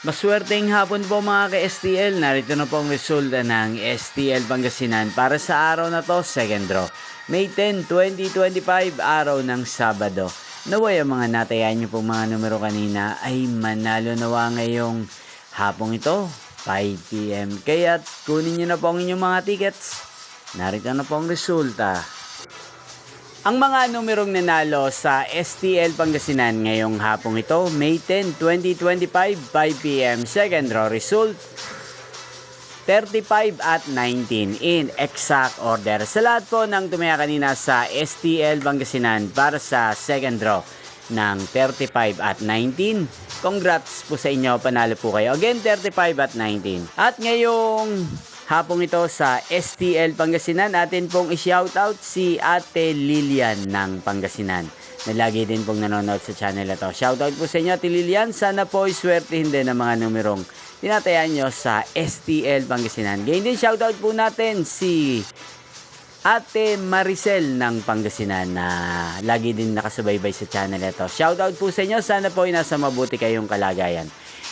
Maswerteng hapon po mga ka-STL. Narito na po ang resulta ng STL Pangasinan para sa araw na to, second draw. May 10, 2025, araw ng Sabado. Naway ang mga natayan nyo pong mga numero kanina ay manalo nawa ngayong hapong ito, 5 PM. Kaya't kunin nyo na po ang inyong mga tickets. Narito na po ang resulta. Ang mga numerong nanalo sa STL Pangasinan ngayong hapong ito, May 10, 2025, 5 PM. Second draw result, 35 at 19 in exact order. Sa lahat po ng tumaya kanina sa STL Pangasinan para sa second draw ng 35 at 19, congrats po sa inyo, panalo po kayo. Again, 35 at 19. At ngayong hapong ito sa STL Pangasinan, atin pong i-shoutout si Ate Lilian ng Pangasinan na lagi din pong nanonood sa channel na to. Shoutout po sa inyo, Ate Lilian. Sana po iswertihin din ang mga numerong tinatayan nyo sa STL Pangasinan. Ganyan din, shoutout po natin si Ate Maricel ng Pangasinan na lagi din nakasubaybay sa channel na to. Shoutout po sa inyo. Sana po ay nasa mabuti kayong kalagayan.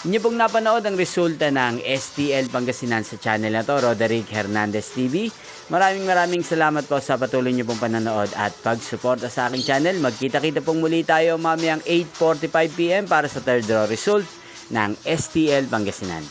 Inyo pong napanood ang resulta ng STL Pangasinan sa channel na to, Roderick Hernandez TV. Maraming salamat po sa patuloy nyo pong panonood at pagsuporta sa aking channel. Magkita-kita pong muli tayo mamayang 8:45 PM para sa third draw result ng STL Pangasinan.